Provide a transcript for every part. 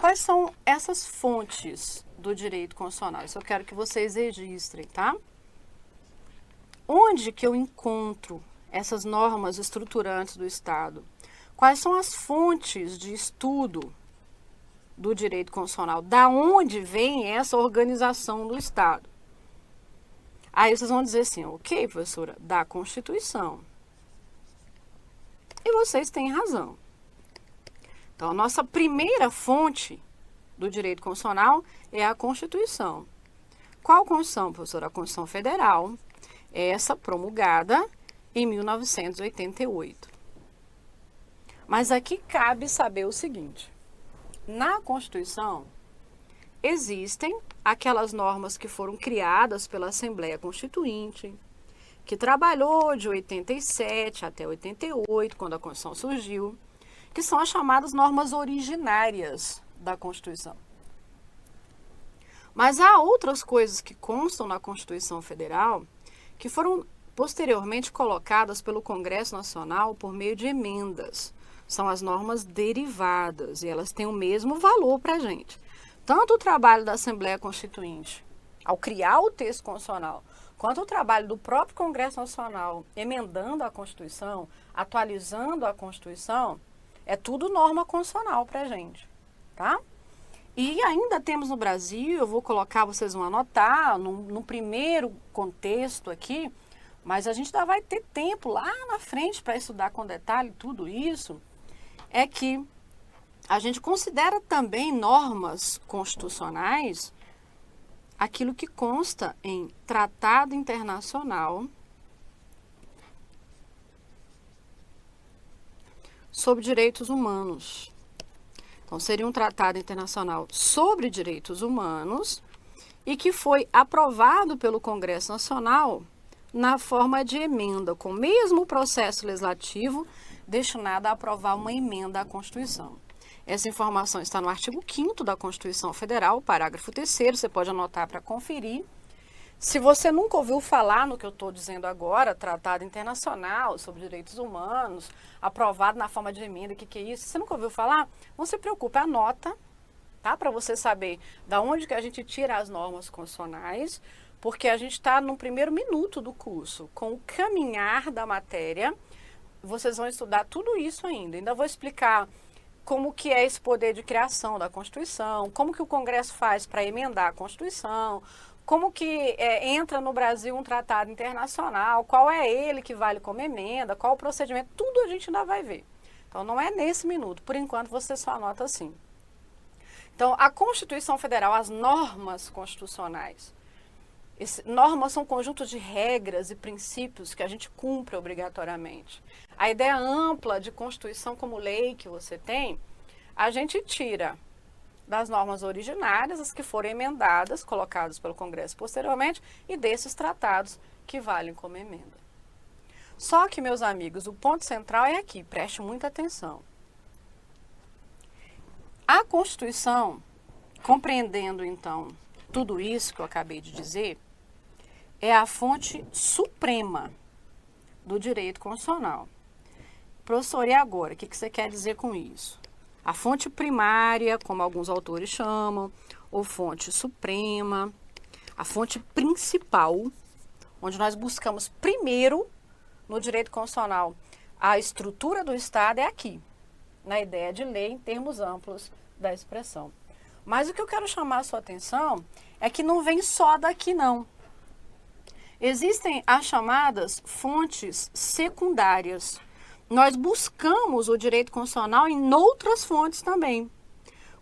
quais são essas fontes do direito constitucional? Isso eu quero que vocês registrem, tá? Onde que eu encontro essas normas estruturantes do Estado? Quais são as fontes de estudo do direito constitucional? Da onde vem essa organização do Estado? Aí vocês vão dizer assim, ok, professora, da Constituição. E vocês têm razão. Então, a nossa primeira fonte do direito constitucional é a Constituição. Qual Constituição, professora? A Constituição Federal, essa promulgada em 1988. Mas aqui cabe saber o seguinte, na Constituição existem aquelas normas que foram criadas pela Assembleia Constituinte, que trabalhou de 87 até 88, quando a Constituição surgiu, que são as chamadas normas originárias da Constituição. Mas há outras coisas que constam na Constituição Federal que foram posteriormente colocadas pelo Congresso Nacional por meio de emendas. São as normas derivadas e elas têm o mesmo valor para a gente. Tanto o trabalho da Assembleia Constituinte, ao criar o texto constitucional, quanto o trabalho do próprio Congresso Nacional, emendando a Constituição, atualizando a Constituição, é tudo norma constitucional para a gente, tá? E ainda temos no Brasil, eu vou colocar, vocês vão anotar, no primeiro contexto aqui, mas a gente ainda vai ter tempo lá na frente para estudar com detalhe tudo isso, é que a gente considera também normas constitucionais aquilo que consta em tratado internacional sobre direitos humanos. Então, seria um tratado internacional sobre direitos humanos e que foi aprovado pelo Congresso Nacional na forma de emenda, com o mesmo processo legislativo destinado a aprovar uma emenda à Constituição. Essa informação está no artigo 5º da Constituição Federal, parágrafo 3º, você pode anotar para conferir. Se você nunca ouviu falar no que eu estou dizendo agora, Tratado Internacional sobre Direitos Humanos, aprovado na forma de emenda, o que é isso? Se você nunca ouviu falar, não se preocupe, anota, tá? Para você saber da onde que a gente tira as normas constitucionais, porque a gente está no primeiro minuto do curso, com o caminhar da matéria, vocês vão estudar tudo isso ainda. Ainda vou explicar como que é esse poder de criação da Constituição, como que o Congresso faz para emendar a Constituição, como que entra no Brasil um tratado internacional, qual é ele que vale como emenda, qual o procedimento, tudo a gente ainda vai ver. Então, não é nesse minuto, por enquanto você só anota assim. Então, a Constituição Federal, as normas constitucionais, normas são conjuntos de regras e princípios que a gente cumpre obrigatoriamente. A ideia ampla de Constituição como lei que você tem, a gente tira das normas originárias, as que foram emendadas, colocadas pelo Congresso posteriormente, e desses tratados que valem como emenda. Só que, meus amigos, o ponto central é aqui, preste muita atenção. A Constituição, compreendendo então tudo isso que eu acabei de dizer, é a fonte suprema do direito constitucional. Professor, e agora? O que você quer dizer com isso? A fonte primária, como alguns autores chamam, ou fonte suprema, a fonte principal, onde nós buscamos primeiro, no direito constitucional, a estrutura do Estado é aqui, na ideia de lei em termos amplos da expressão. Mas o que eu quero chamar a sua atenção é que não vem só daqui, não. Existem as chamadas fontes secundárias. Nós buscamos o direito constitucional em outras fontes também.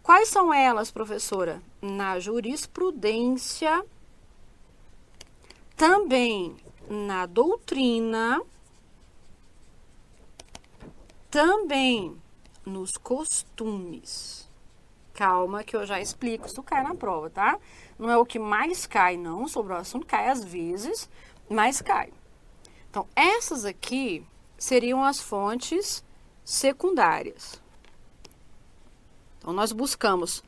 Quais são elas, professora? Na jurisprudência, também na doutrina, também nos costumes. Calma que eu já explico, isso cai na prova, tá? Não é o que mais cai, não, sobre o assunto, cai às vezes, mas cai. Então, essas aqui seriam as fontes secundárias. Então, nós buscamos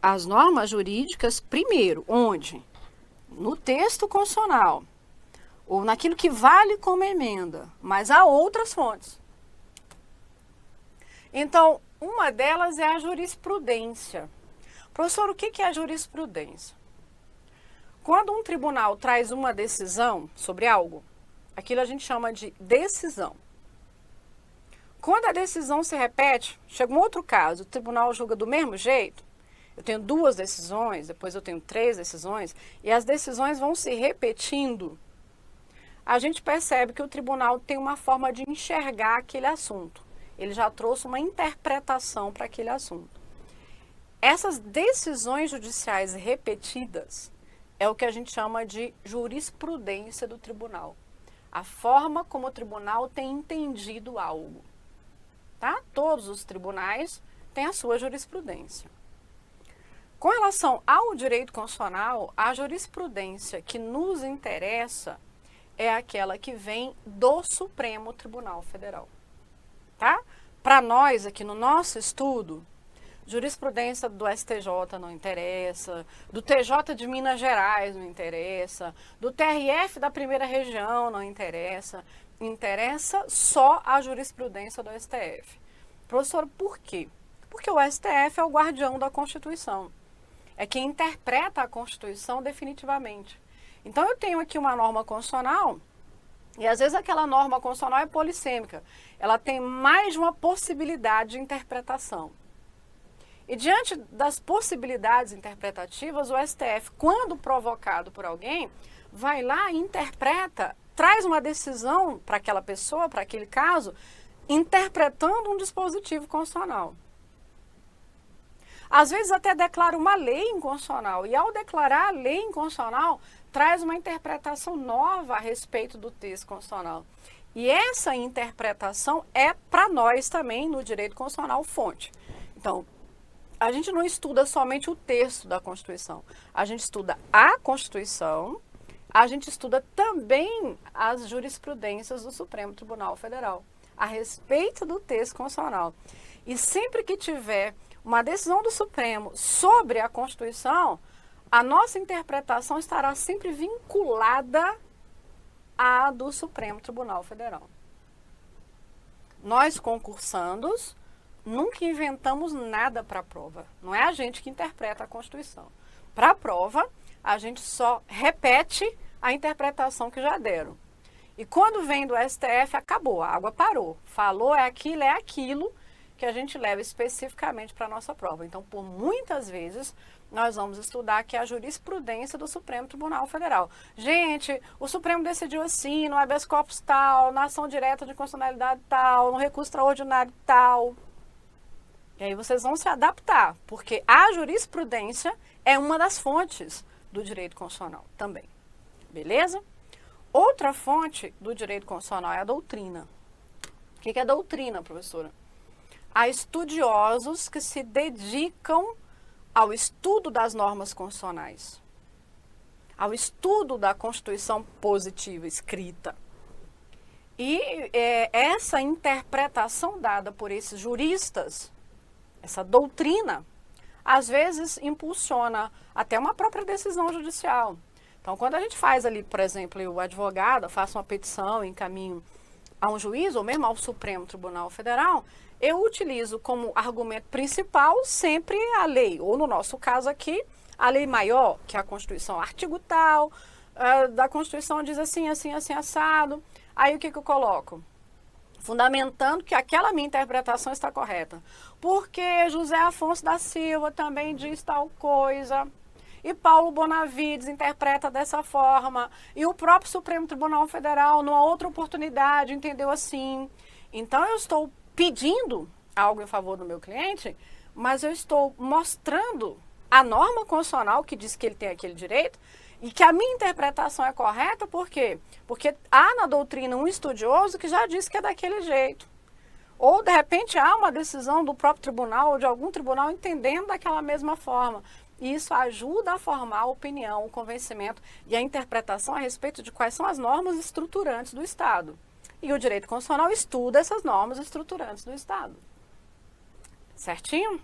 as normas jurídicas primeiro, onde? No texto constitucional, ou naquilo que vale como emenda, mas há outras fontes. Então, uma delas é a jurisprudência. Professor, o que é a jurisprudência? Quando um tribunal traz uma decisão sobre algo, aquilo a gente chama de decisão. Quando a decisão se repete, chega um outro caso, o tribunal julga do mesmo jeito, eu tenho 2 decisões, depois eu tenho 3 decisões, e as decisões vão se repetindo, a gente percebe que o tribunal tem uma forma de enxergar aquele assunto. Ele já trouxe uma interpretação para aquele assunto. Essas decisões judiciais repetidas é o que a gente chama de jurisprudência do tribunal. A forma como o tribunal tem entendido algo. Tá? Todos os tribunais têm a sua jurisprudência. Com relação ao direito constitucional, a jurisprudência que nos interessa é aquela que vem do Supremo Tribunal Federal. Tá? Para nós, aqui no nosso estudo, jurisprudência do STJ não interessa, do TJ de Minas Gerais não interessa, do TRF da primeira região não interessa, interessa só a jurisprudência do STF. Professor, por quê? Porque o STF é o guardião da Constituição, é quem interpreta a Constituição definitivamente. Então eu tenho aqui uma norma constitucional, e às vezes aquela norma constitucional é polissêmica, ela tem mais de uma possibilidade de interpretação. E diante das possibilidades interpretativas, o STF, quando provocado por alguém, vai lá e interpreta, traz uma decisão para aquela pessoa, para aquele caso, interpretando um dispositivo constitucional. Às vezes até declara uma lei inconstitucional, e ao declarar a lei inconstitucional, traz uma interpretação nova a respeito do texto constitucional. E essa interpretação é para nós também, no direito constitucional, fonte. Então, a gente não estuda somente o texto da Constituição, a gente estuda a Constituição, a gente estuda também as jurisprudências do Supremo Tribunal Federal a respeito do texto constitucional. E sempre que tiver uma decisão do Supremo sobre a Constituição, a nossa interpretação estará sempre vinculada à do Supremo Tribunal Federal. Nós, concursandos, nunca inventamos nada para a prova. Não é a gente que interpreta a Constituição. Para a prova, a gente só repete a interpretação que já deram. E quando vem do STF, acabou, a água parou. Falou é aquilo que a gente leva especificamente para a nossa prova. Então, por muitas vezes, nós vamos estudar aqui a jurisprudência do Supremo Tribunal Federal. Gente, o Supremo decidiu assim, no habeas corpus tal, na ação direta de constitucionalidade tal, no recurso extraordinário tal. E aí vocês vão se adaptar, porque a jurisprudência é uma das fontes do direito constitucional também. Beleza? Outra fonte do direito constitucional é a doutrina. O que é doutrina, professora? Há estudiosos que se dedicam ao estudo das normas constitucionais, ao estudo da Constituição positiva escrita. E essa interpretação dada por esses juristas, essa doutrina, às vezes impulsiona até uma própria decisão judicial. Então, quando a gente faz ali, por exemplo, o advogado faça uma petição em caminho a um juiz, ou mesmo ao Supremo Tribunal Federal, eu utilizo como argumento principal sempre a lei, ou no nosso caso aqui, a lei maior, que é a Constituição, artigo tal, da Constituição diz assim, assim, assim, assado. Aí o que eu coloco? Fundamentando que aquela minha interpretação está correta. Porque José Afonso da Silva também diz tal coisa, e Paulo Bonavides interpreta dessa forma, e o próprio Supremo Tribunal Federal, numa outra oportunidade, entendeu assim. Então, eu estou pedindo algo em favor do meu cliente, mas eu estou mostrando a norma constitucional que diz que ele tem aquele direito e que a minha interpretação é correta, por quê? Porque há na doutrina um estudioso que já disse que é daquele jeito. Ou, de repente, há uma decisão do próprio tribunal ou de algum tribunal entendendo daquela mesma forma. E isso ajuda a formar a opinião, o convencimento e a interpretação a respeito de quais são as normas estruturantes do Estado. E o direito constitucional estuda essas normas estruturantes do Estado. Certinho?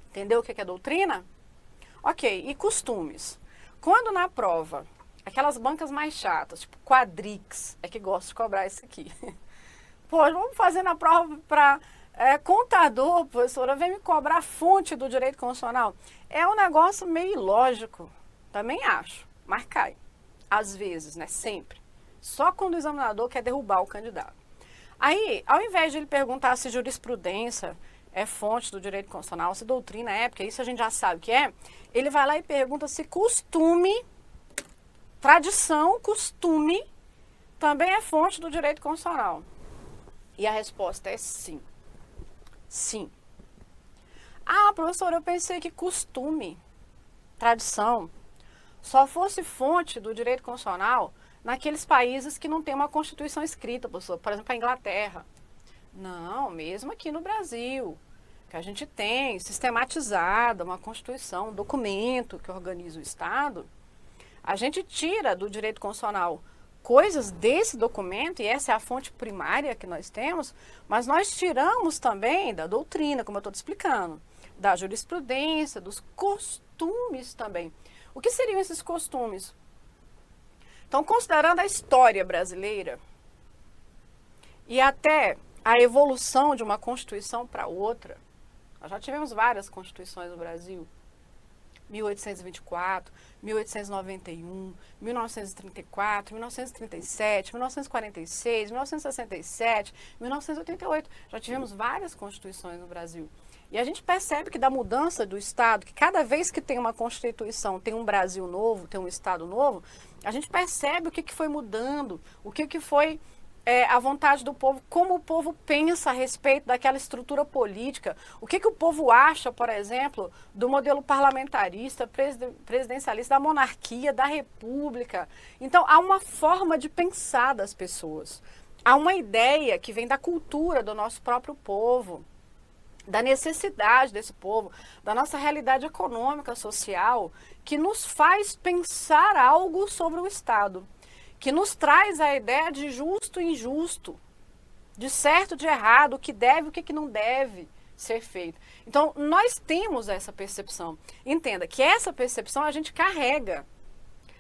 Entendeu o que é doutrina? Ok, e costumes? Quando na prova, aquelas bancas mais chatas, tipo Quadrix, é que gosta de cobrar isso aqui. Pô, vamos fazer na prova para Contador, professora, vem me cobrar a fonte do direito constitucional. É um negócio meio ilógico. Também acho, mas cai. Às vezes, né? Sempre. Só quando o examinador quer derrubar o candidato. Aí, ao invés de ele perguntar se jurisprudência é fonte do direito constitucional, se doutrina é, porque isso a gente já sabe que é, ele vai lá e pergunta se costume, tradição, costume, também é fonte do direito constitucional. E a resposta é sim. Sim. Ah, professor, eu pensei que costume, tradição, só fosse fonte do direito constitucional naqueles países que não tem uma constituição escrita, professor. Por exemplo, a Inglaterra. Não, mesmo aqui no Brasil, que a gente tem sistematizada uma constituição, um documento que organiza o Estado, a gente tira do direito constitucional coisas desse documento, e essa é a fonte primária que nós temos, mas nós tiramos também da doutrina, como eu estou te explicando, da jurisprudência, dos costumes também. O que seriam esses costumes? Então, considerando a história brasileira e até a evolução de uma constituição para outra, nós já tivemos várias constituições no Brasil, 1824, 1891, 1934, 1937, 1946, 1967, 1988. Já tivemos várias constituições no Brasil. E a gente percebe que da mudança do Estado, que cada vez que tem uma Constituição, tem um Brasil novo, tem um Estado novo, a gente percebe o que foi mudando, o que foi a vontade do povo, como o povo pensa a respeito daquela estrutura política, o que o povo acha, por exemplo, do modelo parlamentarista, presidencialista, da monarquia, da república. Então, há uma forma de pensar das pessoas. Há uma ideia que vem da cultura do nosso próprio povo, da necessidade desse povo, da nossa realidade econômica, social, que nos faz pensar algo sobre o Estado, que nos traz a ideia de justo e injusto, de certo e de errado, o que deve e o que não deve ser feito. Então, nós temos essa percepção. Entenda que essa percepção a gente carrega.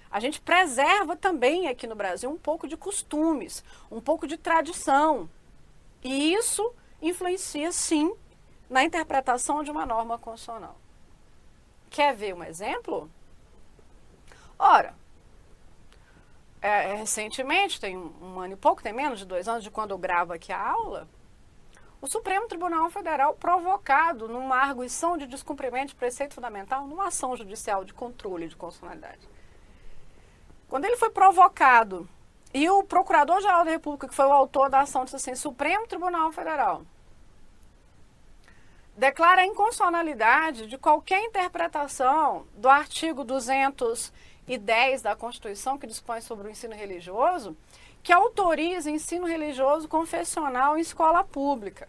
A gente preserva também aqui no Brasil um pouco de costumes, um pouco de tradição. E isso influencia, sim, na interpretação de uma norma constitucional. Quer ver um exemplo? Ora, recentemente, tem um ano e pouco, tem menos de 2 anos de quando eu gravo aqui a aula, o Supremo Tribunal Federal, provocado numa arguição de descumprimento de preceito fundamental, numa ação judicial de controle de constitucionalidade. Quando ele foi provocado, e o Procurador-Geral da República, que foi o autor da ação, disse assim: Supremo Tribunal Federal declara a inconstitucionalidade de qualquer interpretação do artigo 210 da Constituição, que dispõe sobre o ensino religioso, que autoriza ensino religioso confessional em escola pública.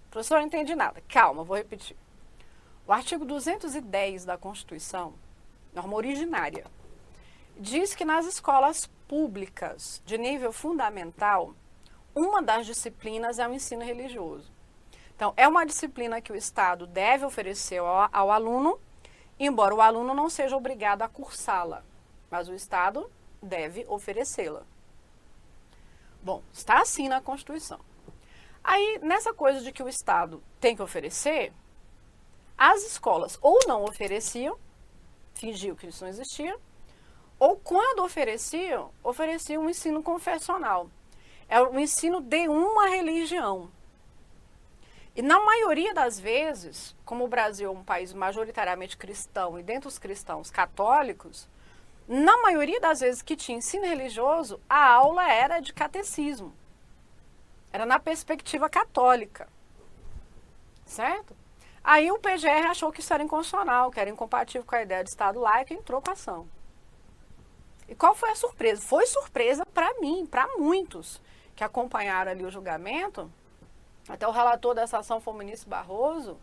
Professor, não entendi nada. Calma, vou repetir. O artigo 210 da Constituição, norma originária, diz que nas escolas públicas de nível fundamental, uma das disciplinas é o ensino religioso. Então, é uma disciplina que o Estado deve oferecer ao aluno, embora o aluno não seja obrigado a cursá-la, mas o Estado deve oferecê-la. Bom, está assim na Constituição. Aí, nessa coisa de que o Estado tem que oferecer, as escolas ou não ofereciam, fingiam que isso não existia, ou quando ofereciam um ensino confessional. É o ensino de uma religião. E na maioria das vezes, como o Brasil é um país majoritariamente cristão e dentre os cristãos católicos, na maioria das vezes que tinha ensino religioso, a aula era de catecismo. Era na perspectiva católica. Certo? Aí o PGR achou que isso era inconstitucional, que era incompatível com a ideia de Estado laico e entrou com a ação. E qual foi a surpresa? Foi surpresa para mim, para muitos que acompanharam ali o julgamento. Até o relator dessa ação foi o ministro Barroso,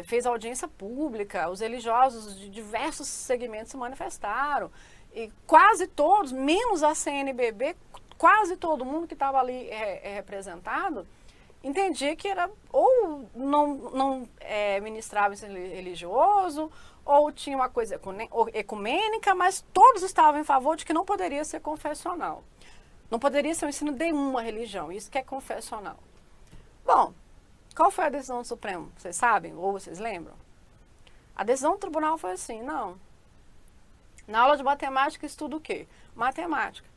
fez audiência pública, os religiosos de diversos segmentos se manifestaram, e quase todos, menos a CNBB, quase todo mundo que estava ali representado, entendia que era ou não ministrava ensino religioso, ou tinha uma coisa ecumênica, mas todos estavam em favor de que não poderia ser confessional. Não poderia ser o ensino de uma religião, isso que é confessional. Bom, qual foi a decisão do Supremo? Vocês sabem ou vocês lembram? A decisão do tribunal foi assim, não. Na aula de matemática estuda o quê? Matemática.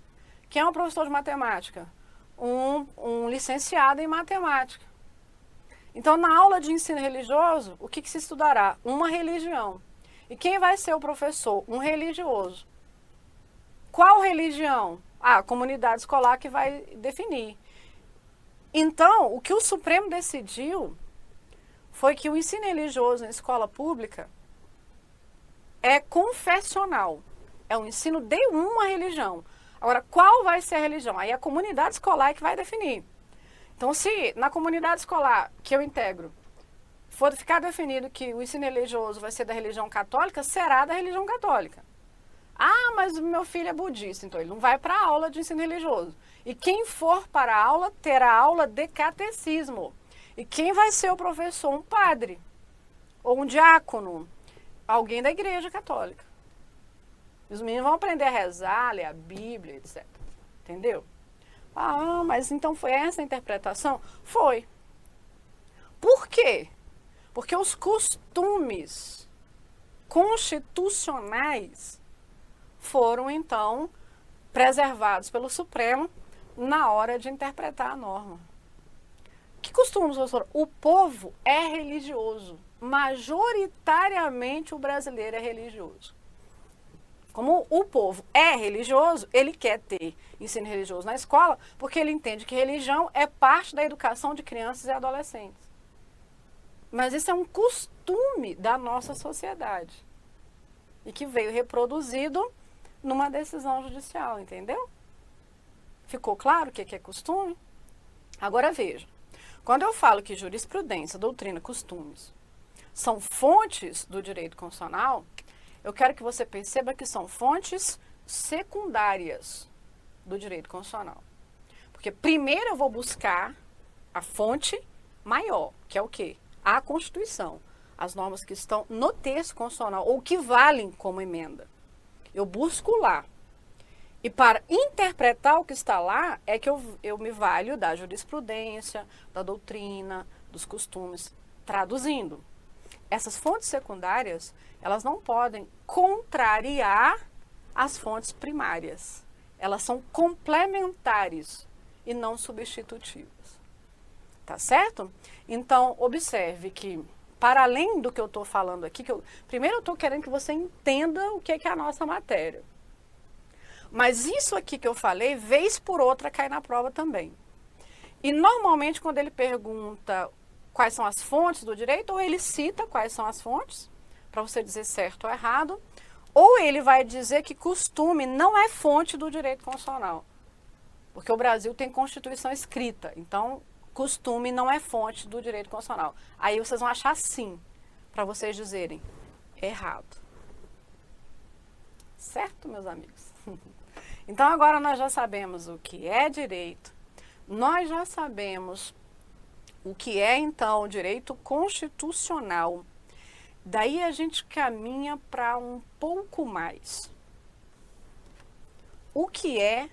Quem é um professor de matemática? Um licenciado em matemática. Então, na aula de ensino religioso, o que se estudará? Uma religião. E quem vai ser o professor? Um religioso. Qual religião? A comunidade escolar que vai definir. Então, o que o Supremo decidiu foi que o ensino religioso em escola pública é confessional. É um ensino de uma religião. Agora, qual vai ser a religião? Aí a comunidade escolar é que vai definir. Então, se na comunidade escolar que eu integro for ficar definido que o ensino religioso vai ser da religião católica, será da religião católica. Ah, mas o meu filho é budista, então ele não vai para a aula de ensino religioso. E quem for para a aula, terá aula de catecismo. E quem vai ser o professor? Um padre, ou um diácono, alguém da igreja católica. Os meninos vão aprender a rezar, ler a Bíblia, etc. Entendeu? Ah, mas então foi essa a interpretação? Foi. Por quê? Porque os costumes constitucionais foram, então, preservados pelo Supremo na hora de interpretar a norma. Que costumes, professor? O povo é religioso. Majoritariamente o brasileiro é religioso. Como o povo é religioso, ele quer ter ensino religioso na escola, porque ele entende que religião é parte da educação de crianças e adolescentes. Mas isso é um costume da nossa sociedade. E que veio reproduzido numa decisão judicial, entendeu? Ficou claro o que é costume? Agora veja, quando eu falo que jurisprudência, doutrina, costumes são fontes do direito constitucional, eu quero que você perceba que são fontes secundárias do direito constitucional. Porque primeiro eu vou buscar a fonte maior, que é o quê? A Constituição. As normas que estão no texto constitucional, ou que valem como emenda. Eu busco lá. E para interpretar o que está lá, é que eu me valho da jurisprudência, da doutrina, dos costumes, traduzindo. Essas fontes secundárias, elas não podem contrariar as fontes primárias. Elas são complementares e não substitutivas. Tá certo? Então, observe que, para além do que eu estou falando aqui, primeiro eu estou querendo que você entenda o que é a nossa matéria. Mas isso aqui que eu falei, vez por outra, cai na prova também. E normalmente, quando ele pergunta quais são as fontes do direito, ou ele cita quais são as fontes, para você dizer certo ou errado, ou ele vai dizer que costume não é fonte do direito constitucional. Porque o Brasil tem Constituição escrita, então costume não é fonte do direito constitucional. Aí vocês vão achar sim, para vocês dizerem errado. Certo, meus amigos? Então agora nós já sabemos o que é direito, nós já sabemos o que é, então, o direito constitucional. Daí a gente caminha para um pouco mais. O que é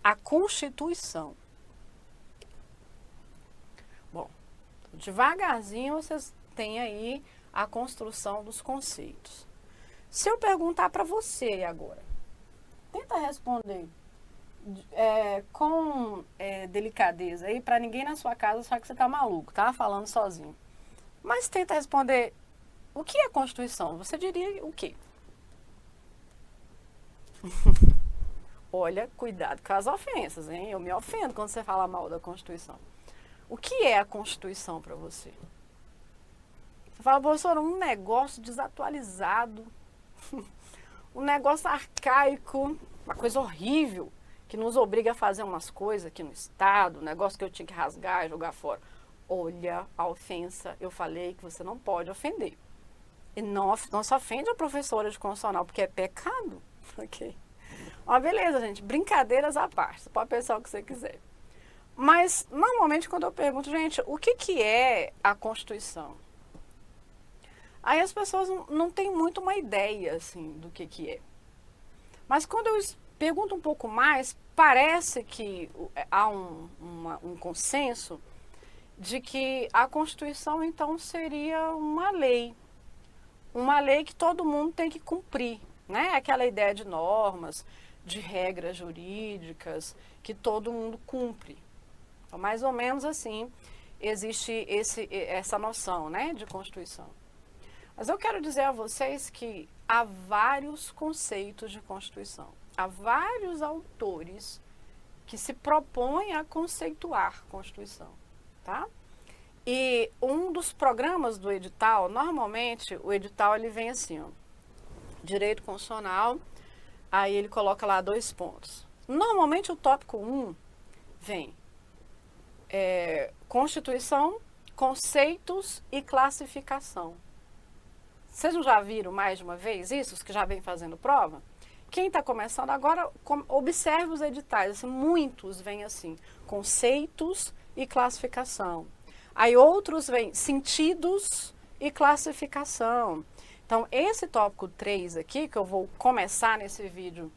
a Constituição? Bom, devagarzinho vocês têm aí a construção dos conceitos. Se eu perguntar para você agora, tenta responder com delicadeza aí, para ninguém na sua casa achar que você está maluco, tá? Falando sozinho. Mas tenta responder, o que é Constituição? Você diria o quê? Olha, cuidado com as ofensas, hein? Eu me ofendo quando você fala mal da Constituição. O que é a Constituição para você? Você fala, professor, um negócio desatualizado, um negócio arcaico, uma coisa horrível, que nos obriga a fazer umas coisas aqui no Estado, um negócio que eu tinha que rasgar e jogar fora. Olha, a ofensa, eu falei que você não pode ofender. E não se ofende a professora de constitucional, porque é pecado. Ok? Ó, beleza, gente, brincadeiras à parte, você pode pensar o que você quiser. Mas, normalmente, quando eu pergunto, gente, o que é a Constituição? Aí as pessoas não têm muito uma ideia, assim, do que é. Mas quando eu pergunto um pouco mais, parece que há um consenso de que a Constituição, então, seria uma lei que todo mundo tem que cumprir, né? Aquela ideia de normas, de regras jurídicas, que todo mundo cumpre. Então, mais ou menos assim, existe essa noção, né, de Constituição. Mas eu quero dizer a vocês que há vários conceitos de Constituição. Há vários autores que se propõem a conceituar Constituição, tá? E um dos programas do edital, normalmente o edital ele vem assim, ó, direito constitucional, aí ele coloca lá 2 pontos. Normalmente o tópico 1 vem Constituição, conceitos e classificação. Vocês não já viram mais de uma vez isso, os que já vêm fazendo prova? Quem está começando agora, observe os editais, assim, muitos vêm assim, conceitos e classificação. Aí outros vêm sentidos e classificação. Então, esse tópico 3 aqui, que eu vou começar nesse vídeo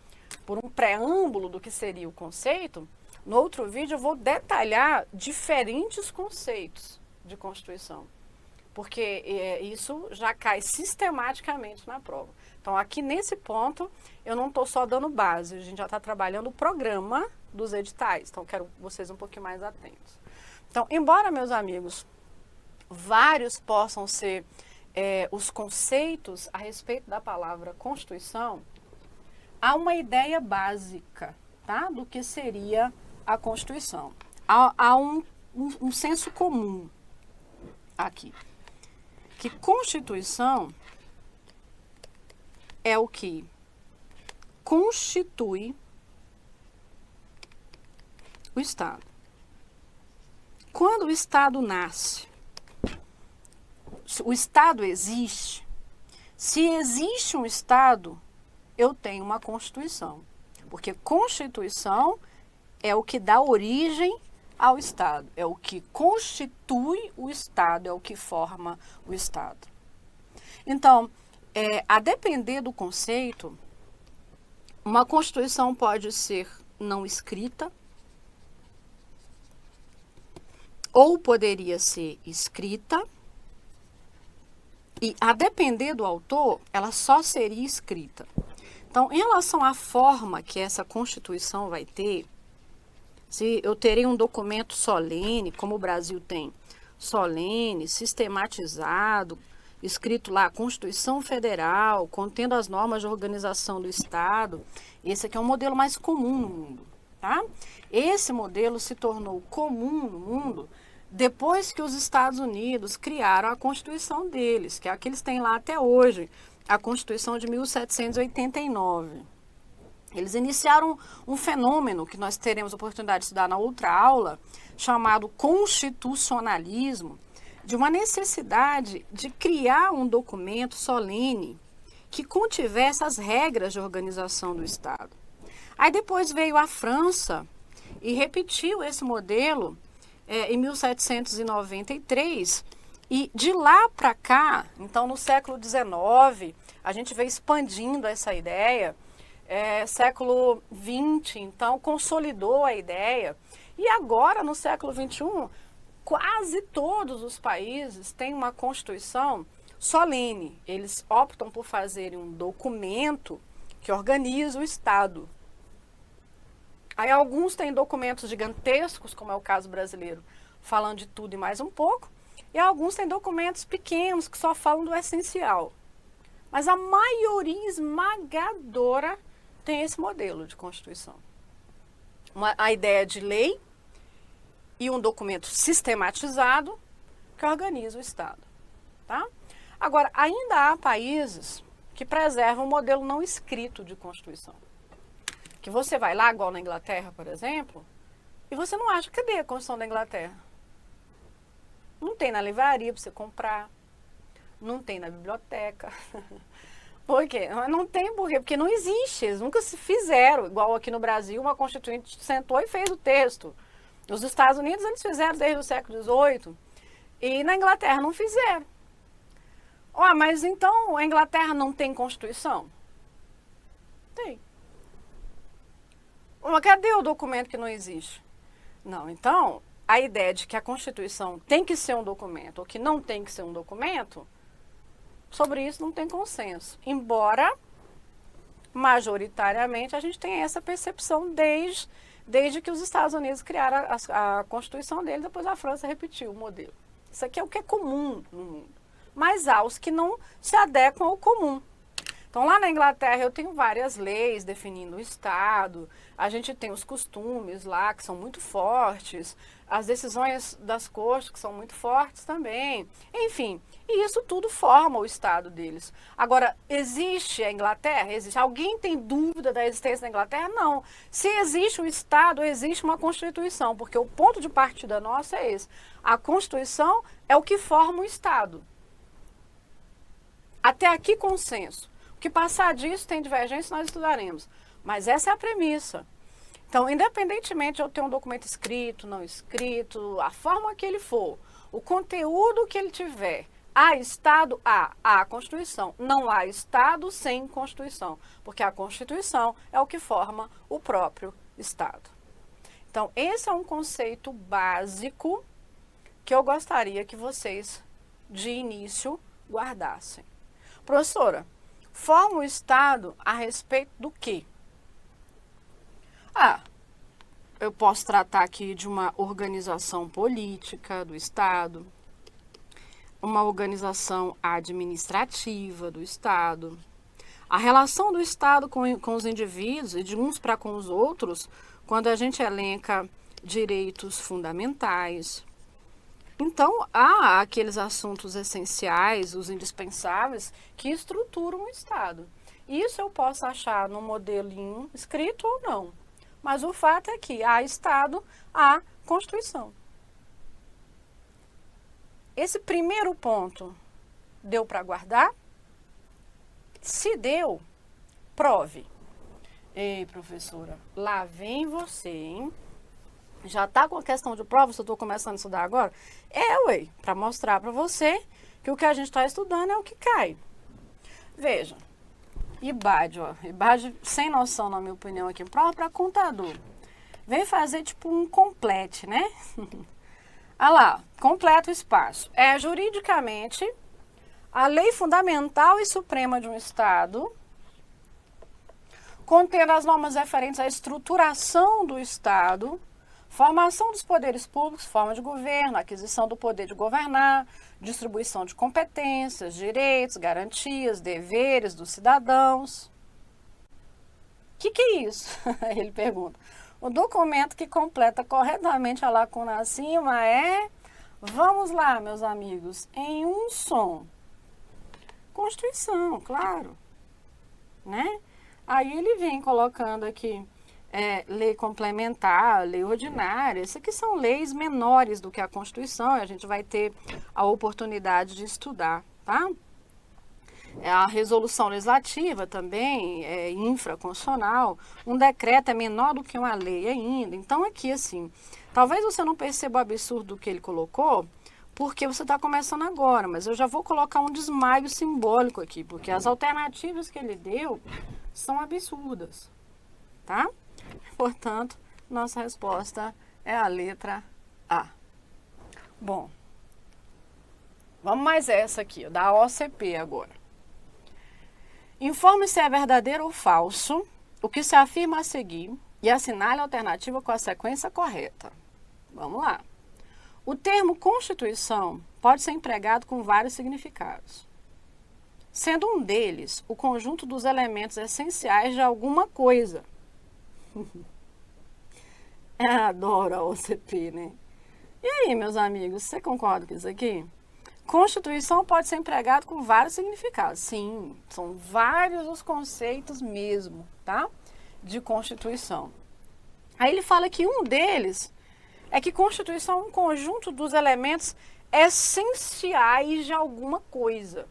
por um preâmbulo do que seria o conceito, no outro vídeo eu vou detalhar diferentes conceitos de Constituição, porque isso já cai sistematicamente na prova. Então, aqui nesse ponto, eu não estou só dando base, a gente já está trabalhando o programa dos editais, então quero vocês um pouquinho mais atentos. Então, embora, meus amigos, vários possam ser os conceitos a respeito da palavra Constituição, há uma ideia básica, tá, do que seria a Constituição. Há um senso comum aqui, que Constituição é o que constitui o Estado. Quando o Estado nasce, o Estado existe. Se existe um Estado, eu tenho uma Constituição, porque Constituição é o que dá origem ao Estado, é o que constitui o Estado, é o que forma o Estado. Então, a depender do conceito, uma Constituição pode ser não escrita, ou poderia ser escrita, e a depender do autor, ela só seria escrita. Então, em relação à forma que essa Constituição vai ter, se eu terei um documento solene, como o Brasil tem, solene, sistematizado, escrito lá, Constituição Federal, contendo as normas de organização do Estado, esse aqui é um modelo mais comum no mundo, tá? Esse modelo se tornou comum no mundo depois que os Estados Unidos criaram a Constituição deles, que é a que eles têm lá até hoje, a Constituição de 1789. Eles iniciaram um fenômeno que nós teremos a oportunidade de estudar na outra aula, chamado constitucionalismo, de uma necessidade de criar um documento solene que contivesse as regras de organização do Estado. Aí depois veio a França e repetiu esse modelo em 1793, e de lá para cá, então no século XIX, a gente veio expandindo essa ideia. Século XX, então, consolidou a ideia. E agora, no século XXI, quase todos os países têm uma Constituição solene. Eles optam por fazerem um documento que organiza o Estado. Aí alguns têm documentos gigantescos, como é o caso brasileiro, falando de tudo e mais um pouco. E alguns têm documentos pequenos, que só falam do essencial. Mas a maioria esmagadora tem esse modelo de Constituição. A ideia de lei e um documento sistematizado que organiza o Estado. Tá? Agora, ainda há países que preservam o modelo não escrito de Constituição. Que você vai lá, igual na Inglaterra, por exemplo, e você não acha, cadê a Constituição da Inglaterra? Não tem na livraria para você comprar, não tem na biblioteca. Por quê? Não tem por quê? Porque não existe, eles nunca se fizeram. Igual aqui no Brasil, uma constituinte sentou e fez o texto. Nos Estados Unidos, eles fizeram desde o século XVIII. E na Inglaterra não fizeram. Mas então a Inglaterra não tem Constituição? Tem. Mas cadê o documento que não existe? Não, então, a ideia de que a Constituição tem que ser um documento ou que não tem que ser um documento, sobre isso não tem consenso. Embora, majoritariamente, a gente tenha essa percepção desde que os Estados Unidos criaram a Constituição deles, depois a França repetiu o modelo. Isso aqui é o que é comum no mundo. Mas há os que não se adequam ao comum. Então, lá na Inglaterra, eu tenho várias leis definindo o Estado, a gente tem os costumes lá, que são muito fortes, as decisões das cortes, que são muito fortes também, enfim, e isso tudo forma o Estado deles. Agora, existe a Inglaterra? Existe. Alguém tem dúvida da existência da Inglaterra? Não. Se existe um Estado, existe uma Constituição, porque o ponto de partida nosso é esse. A Constituição é o que forma o Estado. Até aqui, consenso. O que passar disso tem divergência, nós estudaremos. Mas essa é a premissa. Então, independentemente de eu ter um documento escrito, não escrito, a forma que ele for, o conteúdo que ele tiver, há Estado, há Constituição. Não há Estado sem Constituição, porque a Constituição é o que forma o próprio Estado. Então, esse é um conceito básico que eu gostaria que vocês, de início, guardassem. Professora, forma o Estado a respeito do quê? Eu posso tratar aqui de uma organização política do Estado, uma organização administrativa do Estado, a relação do Estado com os indivíduos e de uns para com os outros, quando a gente elenca direitos fundamentais. Então, há aqueles assuntos essenciais, os indispensáveis, que estruturam o Estado. Isso eu posso achar no modelinho escrito ou não. Mas o fato é que há Estado, há Constituição. Esse primeiro ponto deu para guardar? Se deu, prove. Ei, professora, lá vem você, hein? Já está com a questão de prova, se eu estou começando a estudar agora? Ué, para mostrar para você que o que a gente está estudando é o que cai. Veja, IBAD, IBAD sem noção, na minha opinião, aqui, prova para contador. Vem fazer tipo um complete, né? Olha lá, completa o espaço. É juridicamente a lei fundamental e suprema de um Estado, contendo as normas referentes à estruturação do Estado, formação dos poderes públicos, forma de governo, aquisição do poder de governar, distribuição de competências, direitos, garantias, deveres dos cidadãos. O que é isso? Ele pergunta. O documento que completa corretamente a lacuna acima é, vamos lá, meus amigos, em um som. Constituição, claro. Né? Aí ele vem colocando aqui lei complementar, lei ordinária. Essas aqui são leis menores do que a Constituição, e a gente vai ter a oportunidade de estudar, tá? A resolução legislativa também é infraconstitucional, um decreto é menor do que uma lei ainda. Então aqui assim, talvez você não perceba o absurdo que ele colocou, porque você está começando agora, mas eu já vou colocar um desmaio simbólico aqui, porque as alternativas que ele deu são absurdas, tá? Portanto, nossa resposta é a letra A. Bom, vamos mais essa aqui, da OCP agora. Informe se é verdadeiro ou falso o que se afirma a seguir e assinale a alternativa com a sequência correta. Vamos lá. O termo Constituição pode ser empregado com vários significados, sendo um deles o conjunto dos elementos essenciais de alguma coisa. Adoro a OCP, né? E aí, meus amigos, você concorda com isso aqui? Constituição pode ser empregado com vários significados. Sim, são vários os conceitos mesmo, tá? De Constituição. Aí ele fala que um deles é que Constituição é um conjunto dos elementos essenciais de alguma coisa.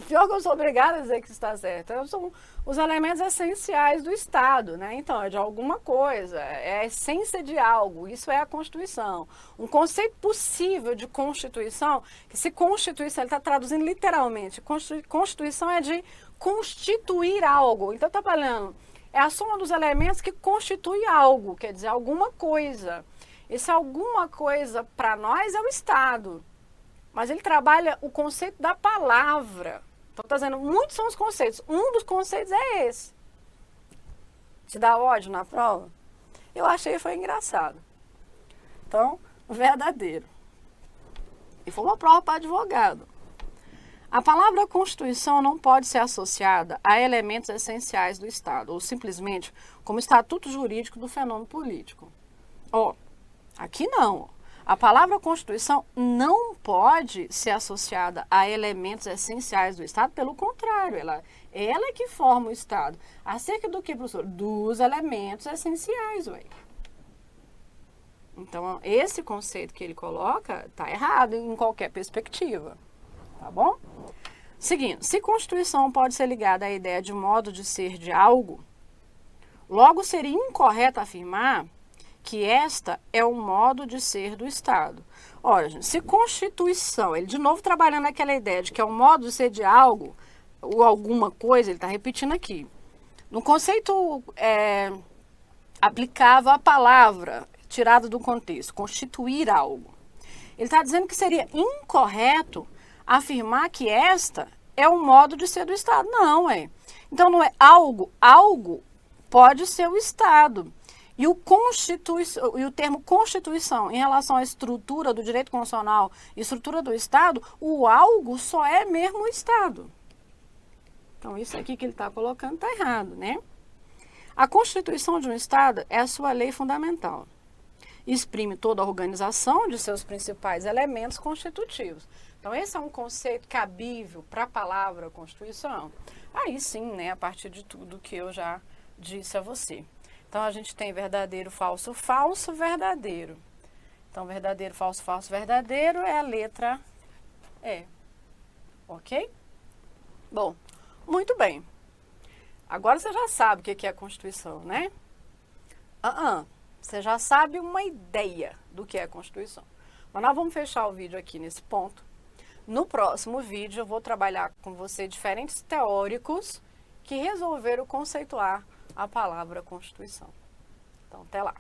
Pior que eu sou obrigada a dizer que está certo. São os elementos essenciais do Estado, né? Então, é de alguma coisa, é a essência de algo, isso é a Constituição. Um conceito possível de Constituição, que se Constituição, ele está traduzindo literalmente, Constituição é de constituir algo. Então, está falando, é a soma dos elementos que constitui algo, quer dizer, alguma coisa. Esse alguma coisa, para nós, é o Estado. Mas ele trabalha o conceito da palavra. Então, está dizendo, muitos são os conceitos. Um dos conceitos é esse. Te dá ódio na prova? Eu achei que foi engraçado. Então, verdadeiro. E foi uma prova para advogado. A palavra Constituição não pode ser associada a elementos essenciais do Estado, ou simplesmente como estatuto jurídico do fenômeno político. Aqui não. A palavra Constituição não pode ser associada a elementos essenciais do Estado, pelo contrário, ela é que forma o Estado. Acerca do que, professor? Dos elementos essenciais, ué. Então, esse conceito que ele coloca está errado em qualquer perspectiva, tá bom? Seguindo, se Constituição pode ser ligada à ideia de modo de ser de algo, logo seria incorreto afirmar que esta é o modo de ser do Estado. Olha, gente, se Constituição, ele de novo trabalhando aquela ideia de que é o modo de ser de algo, ou alguma coisa, ele está repetindo aqui. No conceito aplicável à palavra, tirada do contexto, constituir algo. Ele está dizendo que seria incorreto afirmar que esta é o modo de ser do Estado. Não, Então não é algo. Algo pode ser o Estado. E o termo Constituição, em relação à estrutura do direito constitucional e estrutura do Estado, o algo só é mesmo o Estado. Então, isso aqui que ele está colocando está errado, né? A Constituição de um Estado é a sua lei fundamental. Exprime toda a organização de seus principais elementos constitutivos. Então, esse é um conceito cabível para a palavra Constituição. Aí sim, né, a partir de tudo que eu já disse a você. Então, a gente tem verdadeiro, falso, falso, verdadeiro. Então, verdadeiro, falso, falso, verdadeiro é a letra E. Ok? Bom, muito bem. Agora você já sabe o que é a Constituição, né? Você já sabe uma ideia do que é a Constituição. Mas nós vamos fechar o vídeo aqui nesse ponto. No próximo vídeo, eu vou trabalhar com você diferentes teóricos que resolveram conceituar a palavra Constituição. Então, até lá.